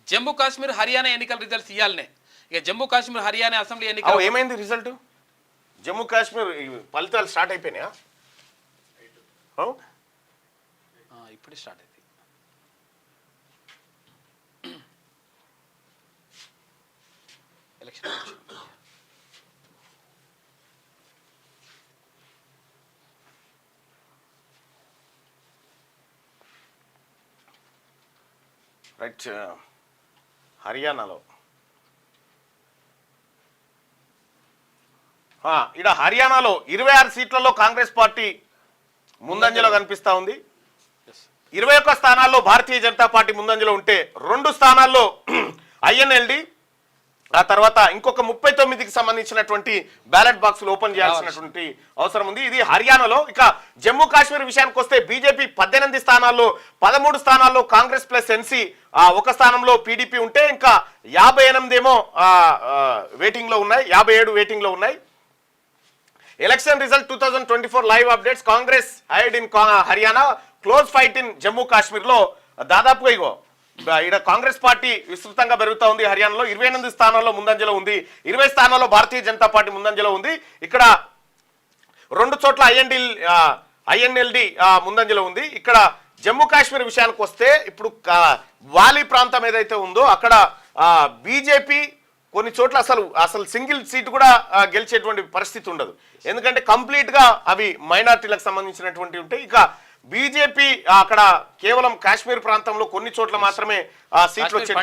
జమ్మూ కాశ్మీర్ హర్యానా ఎన్నికల రిజల్ట్స్ ఇవ్వాలనే. ఇక జమ్మూ కాశ్మీర్ హర్యానా అసెంబ్లీ ఎన్నికలు ఏమైంది రిజల్ట్? జమ్మూ కాశ్మీర్ ఫలితాలు స్టార్ట్ అయిపోయినాయా? ఇప్పుడే స్టార్ట్ అయింది. Election right. హర్యానాలో ఇక్కడ హర్యానాలో 26 సీట్లలో కాంగ్రెస్ పార్టీ ముందంజలో కనిపిస్తా ఉంది. 21 స్థానాల్లో భారతీయ జనతా పార్టీ ముందంజలో ఉంటే 2 స్థానాల్లో ఐఎన్ఎల్డి, ఆ తర్వాత ఇంకొక 39కి సంబంధించినటువంటి బ్యాలెట్ బాక్సులు ఓపెన్ చేయాల్సినటువంటి అవసరం ఉంది. ఇది హర్యానాలో. ఇక జమ్మూ కాశ్మీర్ విషయానికి వస్తే బీజేపీ 18 స్థానాల్లో 13 స్థానాల్లో కాంగ్రెస్ ప్లస్ ఎన్సీ, ఒక స్థానంలో పీడీపీ ఉంటే ఇంకా 58 ఏమో వెయిటింగ్ లో ఉన్నాయి, 57 వెయిటింగ్ లో ఉన్నాయి. Election result 2024 live updates. Congress hide in Haryana, close fight in Jammu Kashmir లో దాదాపుగా ఇక్కడ కాంగ్రెస్ పార్టీ విస్తృతంగా పెరుగుతూ ఉంది. హర్యానాలో 28 స్థానాల్లో ముందంజలో ఉంది, 20 స్థానాల్లో భారతీయ జనతా పార్టీ ముందంజలో ఉంది. ఇక్కడ 2 చోట్ల ఐఎన్ఎల్డి ముందంజలో ఉంది. ఇక్కడ జమ్మూ కాశ్మీర్ విషయానికి వస్తే ఇప్పుడు వాలి ప్రాంతం ఏదైతే ఉందో అక్కడ బీజేపీ కొన్ని చోట్ల అసలు సింగిల్ సీట్ కూడా గెలిచేటువంటి పరిస్థితి ఉండదు, ఎందుకంటే కంప్లీట్ గా అవి మైనార్టీలకు సంబంధించినటువంటి ఉంటాయి. ఇక బీజేపీ అక్కడ కేవలం కాశ్మీర్ ప్రాంతంలో కొన్ని చోట్ల మాత్రమే సీట్లు వచ్చే.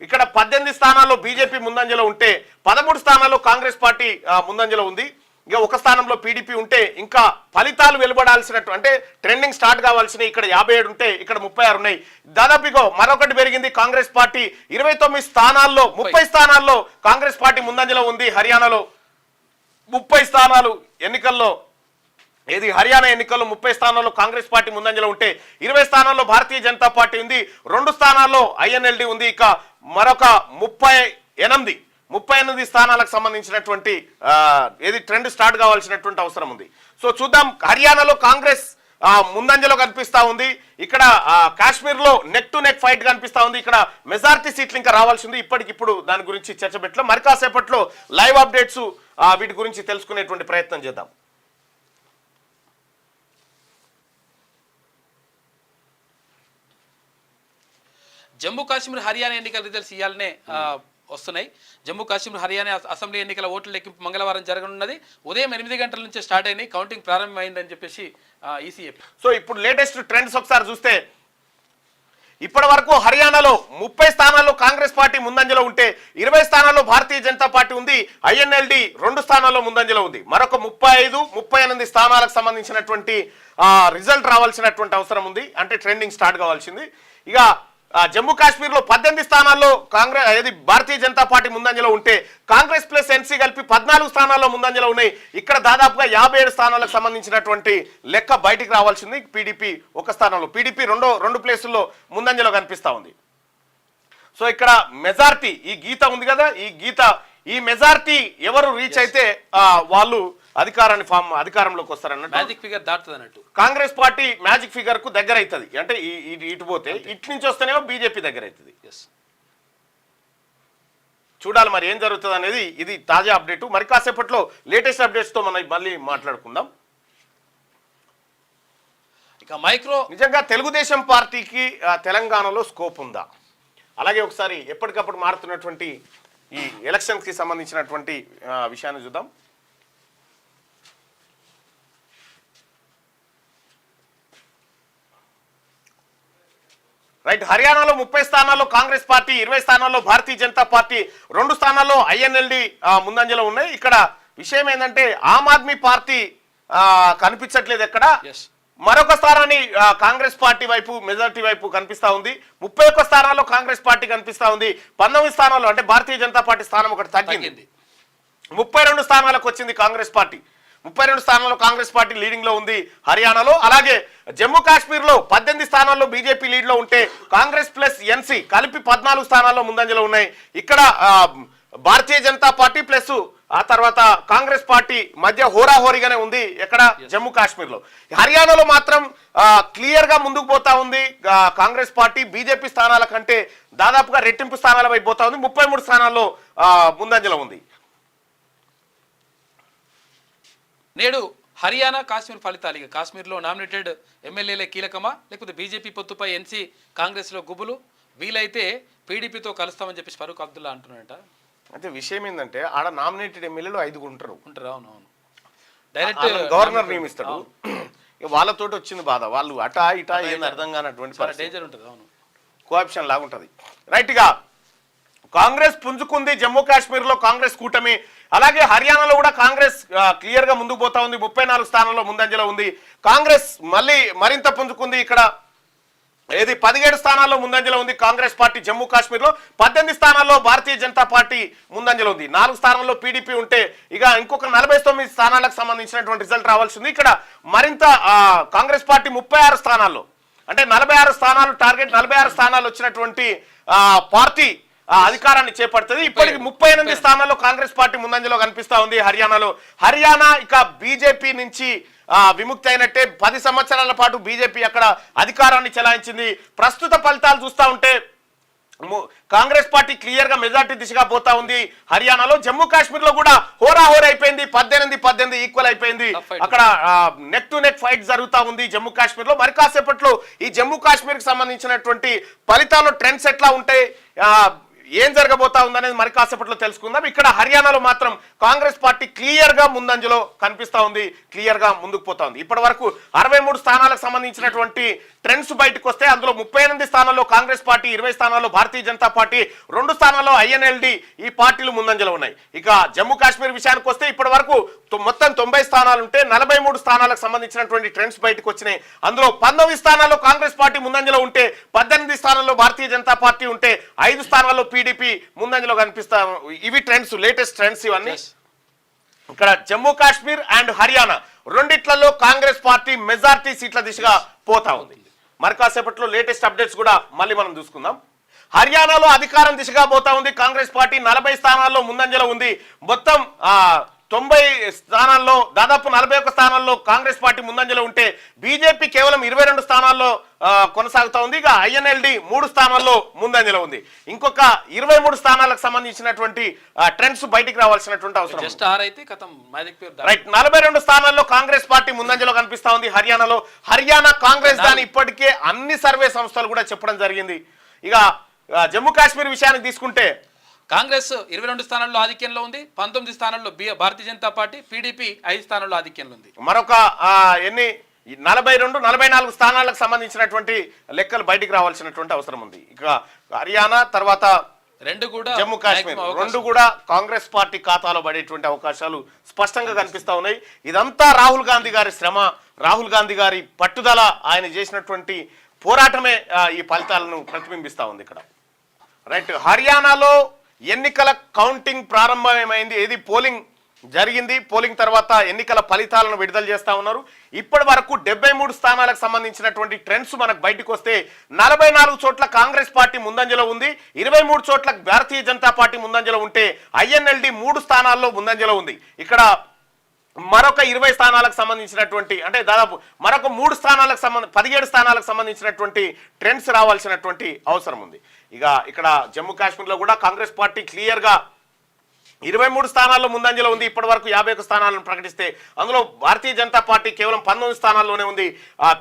ఇక్కడ 18 స్థానాల్లో బీజేపీ ముందంజలో ఉంటే 13 స్థానాల్లో కాంగ్రెస్ పార్టీ ముందంజలో ఉంది. ఇక ఒక స్థానంలో పీడీపీ ఉంటే ఇంకా ఫలితాలు వెలువడాల్సినట్టు అంటే ట్రెండింగ్ స్టార్ట్ కావాల్సినవి ఇక్కడ 57 ఉంటే ఇక్కడ 36 ఉన్నాయి. దాదాపుగా మరొకటి పెరిగింది. కాంగ్రెస్ పార్టీ 29 స్థానాల్లో 30 స్థానాల్లో కాంగ్రెస్ పార్టీ ముందంజలో ఉంది. హర్యానాలో 30 స్థానాలు ఎన్నికల్లో హర్యానా ఎన్నికల్లో 30 స్థానాల్లో కాంగ్రెస్ పార్టీ ముందంజలో ఉంటే 20 స్థానాల్లో భారతీయ జనతా పార్టీ ఉంది, 2 స్థానాల్లో ఐఎన్ఎల్డి ఉంది. ఇక మరొక 38 స్థానాలకు సంబంధించినటువంటి ట్రెండ్ స్టార్ట్ కావాల్సినటువంటి అవసరం ఉంది. సో చూద్దాం. హర్యానాలో కాంగ్రెస్ ముందంజలో కనిపిస్తా ఉంది. ఇక్కడ కాశ్మీర్ లో నెక్ టు నెక్ ఫైట్ కనిపిస్తా ఉంది. ఇక్కడ మెజారిటీ సీట్లు ఇంకా రావాల్సి ఉంది. ఇప్పటికిప్పుడు దాని గురించి చర్చ పెట్టలో మరి కాసేపట్లో లైవ్ అప్డేట్స్ వీటి గురించి తెలుసుకునేటువంటి ప్రయత్నం చేద్దాం. జమ్మూ కాశ్మీర్ హర్యానా ఎన్నికల రిజల్ట్స్ ఇవ్వాలనే వస్తున్నాయి. జమ్మూ కాశ్మీర్ హర్యానా అసెంబ్లీ ఎన్నికల ఓట్ల లెక్కింపు మంగళవారం జరగనున్నది. ఉదయం 8 గంటల నుంచి స్టార్ట్ అయినాయి, కౌంటింగ్ ప్రారంభమైందని చెప్పేసి ఈసీ. సో ఇప్పుడు లేటెస్ట్ ట్రెండ్స్ ఒకసారి చూస్తే ఇప్పటి వరకు హర్యానాలో 30 స్థానాల్లో కాంగ్రెస్ పార్టీ ముందంజలో ఉంటే 20 స్థానాల్లో భారతీయ జనతా పార్టీ ఉంది, ఐఎన్ఎల్డి 2 స్థానాల్లో ముందంజలో ఉంది. మరొక 38 స్థానాలకు సంబంధించినటువంటి రిజల్ట్ రావాల్సినటువంటి అవసరం ఉంది, అంటే ట్రెండింగ్ స్టార్ట్ కావాల్సింది. ఇక జమ్మూ కాశ్మీర్ లో 18 స్థానాల్లో భారతీయ జనతా పార్టీ ముందంజలో ఉంటే కాంగ్రెస్ ప్లస్ ఎన్సీ కలిపి 14 స్థానాల్లో ముందంజలో ఉన్నాయి. ఇక్కడ దాదాపుగా 57 స్థానాలకు సంబంధించినటువంటి లెక్క బయటికి రావాల్సింది. పీడీపీ ఒక స్థానంలో, పీడీపీ రెండు ప్లేసుల్లో ముందంజలో కనిపిస్తా ఉంది. సో ఇక్కడ మెజారిటీ ఈ గీత ఉంది కదా, ఈ మెజారిటీ ఎవరు రీచ్ అయితే వాళ్ళు అధికారంలోకి వస్తారన్నట్టు. మ్యాజిక్ ఫిగర్ దాటుతుంది అన్నట్టు. కాంగ్రెస్ పార్టీ మ్యాజిక్ ఫిగర్ కు దగ్గర అవుతుంది, అంటే ఇటు పోతే ఇటు నుంచి వస్తేనేమో బీజేపీ దగ్గర అవుతుంది. చూడాలి మరి ఏం జరుగుతుంది అనేది. ఇది తాజా అప్డేట్. మరి కాసేపట్లో లేటెస్ట్ అప్డేట్స్ తో మనం మళ్ళీ మాట్లాడుకుందాం. ఇక నిజంగా తెలుగుదేశం పార్టీకి తెలంగాణలో స్కోప్ ఉందా? అలాగే ఒకసారి ఎప్పటికప్పుడు మారుతున్నటువంటి ఈ ఎలక్షన్స్ కి సంబంధించినటువంటి విషయాన్ని చూద్దాం. రైట్. హర్యానాలో 30 స్థానాల్లో కాంగ్రెస్ పార్టీ, 20 స్థానాల్లో భారతీయ జనతా పార్టీ, 2 స్థానాల్లో ఐఎన్ఎల్డి ముందంజలో ఉన్నాయి. ఇక్కడ విషయం ఏంటంటే ఆమ్ ఆద్మీ పార్టీ కనిపించట్లేదు ఎక్కడ. మరొక స్థానాన్ని కాంగ్రెస్ పార్టీ వైపు మెజారిటీ వైపు కనిపిస్తా ఉంది. 31 స్థానాల్లో కాంగ్రెస్ పార్టీ కనిపిస్తా ఉంది. 19 స్థానాల్లో అంటే భారతీయ జనతా పార్టీ స్థానం ఒకటి తగ్గింది. 32 స్థానాలకు వచ్చింది కాంగ్రెస్ పార్టీ. 32 స్థానాల్లో కాంగ్రెస్ పార్టీ లీడింగ్ లో ఉంది హర్యానాలో. అలాగే జమ్మూ కాశ్మీర్ లో 18 స్థానాల్లో బీజేపీ లీడ్ లో ఉంటే కాంగ్రెస్ ప్లస్ ఎన్సీ కలిపి 14 స్థానాల్లో ముందంజలో ఉన్నాయి. ఇక్కడ భారతీయ జనతా పార్టీ ప్లస్ ఆ తర్వాత కాంగ్రెస్ పార్టీ మధ్య హోరాహోరీగానే ఉంది ఎక్కడ జమ్మూ కాశ్మీర్లో. హర్యానాలో మాత్రం క్లియర్ గా ముందుకు పోతా ఉంది కాంగ్రెస్ పార్టీ. బీజేపీ స్థానాల కంటే దాదాపుగా రెట్టింపు స్థానాల వైపు పోతా ఉంది. 33 స్థానాల్లో ముందంజలో ఉంది. నేడు హర్యానా కాశ్మీర్ ఫలితాలు ఇక కాశ్మీర్లో నామినేటెడ్ ఎమ్మెల్యేలే కీలకమా లేకపోతే బీజేపీ పొత్తుపై ఎన్సీ కాంగ్రెస్లో గుబులు, వీలైతే పీడీపీతో కలుస్తామని చెప్పేసి ఫరూక్ అబ్దుల్లా అంటున్నారట. అయితే విషయం ఏంటంటే ఆడ నామినేటెడ్ ఎమ్మెల్యేలు 5 ఉంటారు. అవునవును, డైరెక్ట్ గవర్నర్ నియమిస్తాడు. వాళ్ళతో వచ్చింది బాధ, వాళ్ళు అటా ఇటా ఏంది అర్థం కానటువంటి డేంజర్ ఉంటుంది. అవును, కోఆప్షన్ లాగా ఉంటుంది. రైట్ గా కాంగ్రెస్ పుంజుకుంది జమ్మూ కాశ్మీర్ లో కాంగ్రెస్ కూటమి. అలాగే హర్యానాలో కూడా కాంగ్రెస్ క్లియర్ గా ముందుకు పోతా ఉంది. 34 స్థానాల్లో ముందంజలో ఉంది. కాంగ్రెస్ మళ్ళీ మరింత పుంజుకుంది. ఇక్కడ ఏది 17 స్థానాల్లో ముందంజలో ఉంది కాంగ్రెస్ పార్టీ జమ్మూ కాశ్మీర్ లో. 18 స్థానాల్లో భారతీయ జనతా పార్టీ ముందంజలో ఉంది. 4 స్థానాల్లో పీడీపీ ఉంటే ఇక ఇంకొక 49 స్థానాలకు సంబంధించినటువంటి రిజల్ట్ రావాల్సి ఉంది. ఇక్కడ మరింత కాంగ్రెస్ పార్టీ 36 స్థానాల్లో, అంటే 46 స్థానాలు టార్గెట్, 46 స్థానాలు వచ్చినటువంటి పార్టీ అధికారాన్ని చేపడుతుంది. ఇప్పటికి 38 స్థానాల్లో కాంగ్రెస్ పార్టీ ముందంజలో కనిపిస్తా ఉంది హర్యానాలో. హర్యానా ఇక బీజేపీ నుంచి విముక్తి అయినట్టే. 10 సంవత్సరాల పాటు బీజేపీ అక్కడ అధికారాన్ని చెలాయించింది. ప్రస్తుత ఫలితాలు చూస్తా ఉంటే కాంగ్రెస్ పార్టీ క్లియర్ గా మెజార్టీ దిశగా పోతా ఉంది హర్యానాలో. జమ్మూ కాశ్మీర్ లో కూడా హోరాహోర్ అయిపోయింది. 18 ఈక్వల్ అయిపోయింది. అక్కడ నెక్ టు నెక్ ఫైట్ జరుగుతా ఉంది జమ్మూ కాశ్మీర్ లో. మరి కాసేపట్లో ఈ జమ్మూ కాశ్మీర్ కి సంబంధించినటువంటి ఫలితాలు ట్రెండ్స్ ఎట్లా ఉంటాయి, ఏం జరగబోతా ఉందనేది మరి కాసేపట్లో తెలుసుకుందాం. ఇక్కడ హర్యానాలో మాత్రం కాంగ్రెస్ పార్టీ క్లియర్ గా ముందంజలో కనిపిస్తా ఉంది, క్లియర్ గా ముందుకు పోతా ఉంది. ఇప్పటి వరకు 63 స్థానాలకు సంబంధించినటువంటి ట్రెండ్స్ బయటకు వస్తే అందులో 38 స్థానాల్లో కాంగ్రెస్ పార్టీ, 20 స్థానాల్లో భారతీయ జనతా పార్టీ, 2 స్థానాల్లో ఐఎన్ఎల్డి ఈ పార్టీలు ముందంజలో ఉన్నాయి. ఇక జమ్మూ కాశ్మీర్ విషయానికి వస్తే ఇప్పటి వరకు మొత్తం 90 స్థానాలు ఉంటే 43 స్థానాలకు సంబంధించినటువంటి ట్రెండ్స్ బయటకు వచ్చినాయి. అందులో 19 స్థానాల్లో కాంగ్రెస్ పార్టీ ముందంజలో ఉంటే 18 స్థానాల్లో భారతీయ జనతా పార్టీ ఉంటే 5 స్థానాల్లో పీడీపీ ముందంజలో కనిపిస్తా. ఇవి ట్రెండ్స్, లేటెస్ట్ ట్రెండ్స్ ఇవన్నీ. ఇక్కడ జమ్మూ కాశ్మీర్ అండ్ హర్యానా రెండిట్లలో కాంగ్రెస్ పార్టీ మెజార్టీ సీట్ల దిశగా పోతా ఉంది. మరి కాసేపట్లో లేటెస్ట్ అప్డేట్స్ కూడా మళ్ళీ మనం చూసుకుందాం. హర్యానాలో అధికారం దిశగా పోతా ఉంది కాంగ్రెస్ పార్టీ. 40 స్థానాల్లో ముందంజలో ఉంది. మొత్తం 90 స్థానాల్లో దాదాపు 41 స్థానాల్లో కాంగ్రెస్ పార్టీ ముందంజలో ఉంటే బీజేపీ కేవలం 22 స్థానాల్లో కొనసాగుతా ఉంది. ఇక ఐఎన్ఎల్డి 3 స్థానాల్లో ముందంజలో ఉంది. ఇంకొక 23 స్థానాలకు సంబంధించినటువంటి ట్రెండ్స్ బయటికి రావాల్సినటువంటి అవసరం. రైట్, 42 స్థానాల్లో కాంగ్రెస్ పార్టీ ముందంజలో కనిపిస్తా ఉంది హర్యానాలో. హర్యానా కాంగ్రెస్ దాని ఇప్పటికే అన్ని సర్వే సంస్థలు కూడా చెప్పడం జరిగింది. ఇక జమ్మూ కాశ్మీర్ విషయానికి తీసుకుంటే కాంగ్రెస్ 22 స్థానాల్లో ఆధిక్యంలో ఉంది. 19 స్థానాల్లో భారతీయ జనతా పార్టీ, పీడీపీ 5 స్థానాల్లో ఆధిక్యంలో ఉంది. మరొక 44 స్థానాలకు సంబంధించినటువంటి లెక్కలు బయటికి రావాల్సినటువంటి అవసరం ఉంది. ఇక హర్యానా తర్వాత జమ్మూ కాశ్మీర్ రెండు కూడా కాంగ్రెస్ పార్టీ ఖాతాలో పడేటువంటి అవకాశాలు స్పష్టంగా కనిపిస్తా ఉన్నాయి. ఇదంతా రాహుల్ గాంధీ గారి శ్రమ, రాహుల్ గాంధీ గారి పట్టుదల, ఆయన చేసినటువంటి పోరాటమే ఈ ఫలితాలను ప్రతిబింబిస్తా ఉంది ఇక్కడ. రైట్, హర్యానాలో ఎన్నికల కౌంటింగ్ ప్రారంభమైంది. ఏది పోలింగ్ జరిగింది. పోలింగ్ తర్వాత ఎన్నికల ఫలితాలను విడుదల చేస్తా ఉన్నారు. ఇప్పటి వరకు 73 స్థానాలకు సంబంధించినటువంటి ట్రెండ్స్ మనకు బయటకు వస్తే 44 చోట్ల కాంగ్రెస్ పార్టీ ముందంజలో ఉంది. 23 చోట్ల భారతీయ జనతా పార్టీ ముందంజలో ఉంటే ఐఎన్ఎల్డి 3 స్థానాల్లో ముందంజలో ఉంది. ఇక్కడ మరొక 20 స్థానాలకు సంబంధించినటువంటి, అంటే దాదాపు మరొక 3 స్థానాలకు 17 స్థానాలకు సంబంధించినటువంటి ట్రెండ్స్ రావాల్సినటువంటి అవసరం ఉంది. ఇక ఇక్కడ జమ్మూ కాశ్మీర్లో కూడా కాంగ్రెస్ పార్టీ క్లియర్ గా 23 స్థానాల్లో ముందంజలో ఉంది. ఇప్పటి వరకు 51 స్థానాలను ప్రకటిస్తే అందులో భారతీయ జనతా పార్టీ కేవలం 19 స్థానాల్లోనే ఉంది.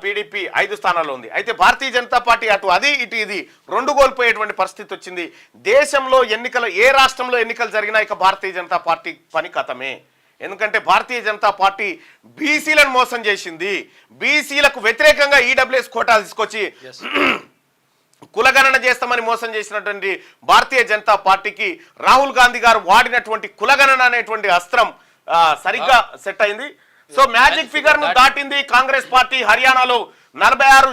పీడీపీ 5 స్థానాల్లో ఉంది. అయితే భారతీయ జనతా పార్టీ అటు అది ఇటు ఇది 2 కోల్పోయేటువంటి పరిస్థితి వచ్చింది. దేశంలో ఎన్నికలు, ఏ రాష్ట్రంలో ఎన్నికలు జరిగినా ఇక భారతీయ జనతా పార్టీ పని కథమే. ఎందుకంటే భారతీయ జనతా పార్టీ బీసీలను మోసం చేసింది. బీసీలకు వ్యతిరేకంగా ఈడబ్ల్యూఎస్ కోటా తీసుకొచ్చి కులగణన చేస్తామని మోసం చేసినటువంటి భారతీయ జనతా పార్టీకి రాహుల్ గాంధీ గారు వాడినటువంటి కులగణన అనేటువంటి అస్త్రం సరిగ్గా సెట్ అయింది. సో మ్యాజిక్ ఫిగర్ ను దాటింది కాంగ్రెస్ పార్టీ. హర్యానాలో 46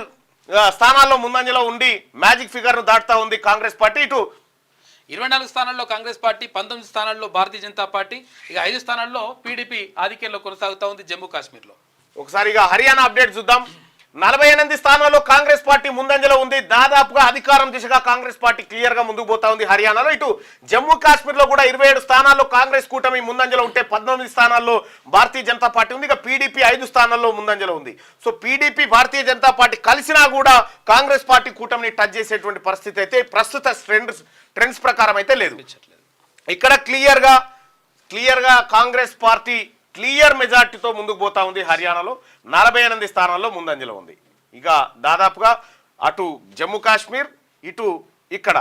స్థానాల్లో ముందంజలో ఉండి మ్యాజిక్ ఫిగర్ ను దాటుతా ఉంది కాంగ్రెస్ పార్టీ. ఇటు 24 స్థానాల్లో కాంగ్రెస్ పార్టీ, 19 స్థానాల్లో భారతీయ జనతా పార్టీ, ఇక 5 స్థానాల్లో పీడీపీ ఆధిక్యంలో కొనసాగుతా ఉంది జమ్మూ కాశ్మీర్లో. ఒకసారిగా హర్యానా అప్డేట్ చూద్దాం. 48 స్థానాల్లో కాంగ్రెస్ పార్టీ ముందంజలో ఉంది. దాదాపుగా అధికారం దిశగా కాంగ్రెస్ పార్టీ క్లియర్ గా ముందుకు పోతా ఉంది హర్యానాలో. ఇటు జమ్మూ కాశ్మీర్ లో కూడా 27 స్థానాల్లో కాంగ్రెస్ కూటమి ముందంజలో ఉంటే 19 స్థానాల్లో భారతీయ జనతా పార్టీ ఉంది. ఇక పీడీపీ 5 స్థానాల్లో ముందంజలో ఉంది. So PDP Bharatiya Janata party కలిసినా కూడా కాంగ్రెస్ పార్టీ కూటమిని టచ్ చేసేటువంటి పరిస్థితి అయితే ప్రస్తుత ట్రెండ్స్ ప్రకారం అయితే లేదు. ఇక్కడ క్లియర్ గా కాంగ్రెస్ పార్టీ క్లియర్ మెజార్టీతో ముందుకు పోతా ఉంది. హర్యానాలో 48 స్థానాల్లో ముందంజలో ఉంది. ఇక దాదాపుగా అటు జమ్మూ కాశ్మీర్ ఇటు ఇక్కడ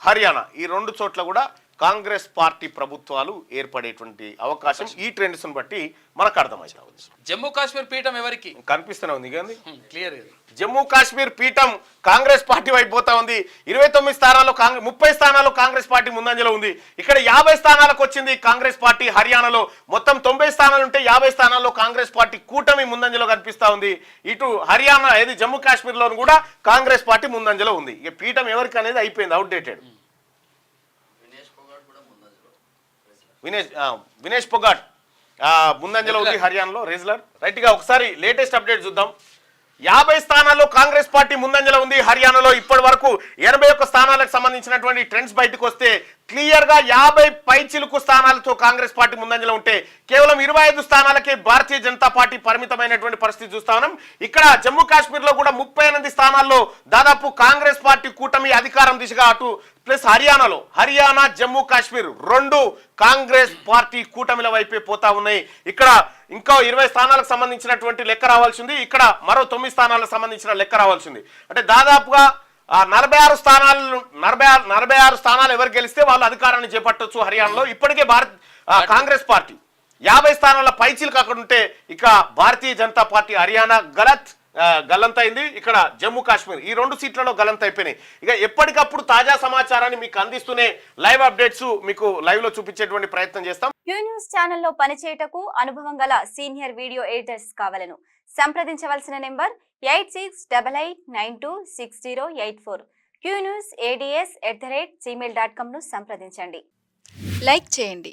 హర్యానా ఈ 2 చోట్ల కూడా కాంగ్రెస్ పార్టీ ప్రభుత్వాలు ఏర్పడేటువంటి అవకాశం ఈ ట్రెండ్స్ బట్టి మనకు అర్థమైంది. జమ్మూ కాశ్మీర్ పీఠం ఎవరికి కనిపిస్తూనే ఉంది కానీ క్లియర్. జమ్మూ కాశ్మీర్ పీఠం కాంగ్రెస్ పార్టీ వైపు పోతా ఉంది. 29 స్థానాల్లో 30 స్థానాల్లో కాంగ్రెస్ పార్టీ ముందంజలో ఉంది. ఇక్కడ 50 స్థానాలకు వచ్చింది కాంగ్రెస్ పార్టీ హర్యానాలో. మొత్తం 90 స్థానాలు ఉంటే 50 స్థానాల్లో కాంగ్రెస్ పార్టీ కూటమి ముందంజలో కనిపిస్తా ఉంది. ఇటు హర్యానా ఏది జమ్మూ కాశ్మీర్ లో కూడా కాంగ్రెస్ పార్టీ ముందంజలో ఉంది. ఇక పీఠం ఎవరికి అనేది అయిపోయింది, అవుట్డేటెడ్. వినేష్ పొగాట్ ముందంజలో ఉంది హర్యానాలో రెజ్లర్. రైట్ గా ఒకసారి లేటెస్ట్ అప్డేట్ చూద్దాం. 50 స్థానాల్లో కాంగ్రెస్ పార్టీ ముందంజలో ఉంది హర్యానాలో. ఇప్పటి వరకు 81 స్థానాలకు సంబంధించినటువంటి ట్రెండ్స్ బయటకు వస్తే క్లియర్ గా 50 పైచిలుకు స్థానాలతో కాంగ్రెస్ పార్టీ ముందంజలో ఉంటే కేవలం 25 స్థానాలకే భారతీయ జనతా పార్టీ పరిమితమైనటువంటి పరిస్థితి చూస్తా ఉన్నాం. ఇక్కడ జమ్మూ కాశ్మీర్ లో కూడా 38 స్థానాల్లో దాదాపు కాంగ్రెస్ పార్టీ కూటమి అధికారం దిశగా అటు ప్లస్ హర్యానా జమ్మూ కాశ్మీర్ 2 కాంగ్రెస్ పార్టీ కూటమిల వైపే పోతా ఉన్నాయి. ఇక్కడ ఇంకా 20 స్థానాలకు సంబంధించినటువంటి లెక్క రావాల్సింది. ఇక్కడ మరో 9 స్థానాలకు సంబంధించిన లెక్క రావాల్సింది. అంటే దాదాపుగా 46 స్థానాలు ఎవరు గెలిస్తే వాళ్ళు అధికారాన్ని చేపట్టొచ్చు హర్యానాలో. ఇప్పటికే కాంగ్రెస్ పార్టీ 50 స్థానాల పైచీలకు అక్కడ ఉంటే ఇక భారతీయ జనతా పార్టీ హర్యానా గల్లంతైంది. ఇక్కడ జమ్మూ కాశ్మీర్ ఈ 2 సీట్లలో గల్లంతైపోయినాయి. ఇక ఎప్పటికప్పుడు తాజా సమాచారాన్ని మీకు అందిస్తూనే లైవ్ అప్డేట్స్ మీకు లైవ్ లో చూపించేటువంటి ప్రయత్నం చేస్తాం. క్యూ న్యూస్ ఛానల్లో పనిచేయటకు అనుభవం గల సీనియర్ వీడియో ఎడిటర్స్ కావాలను సంప్రదించవలసిన నెంబర్ 8688926084. qnewsads@gmail.com ను సంప్రదించండి. లైక్ చేయండి,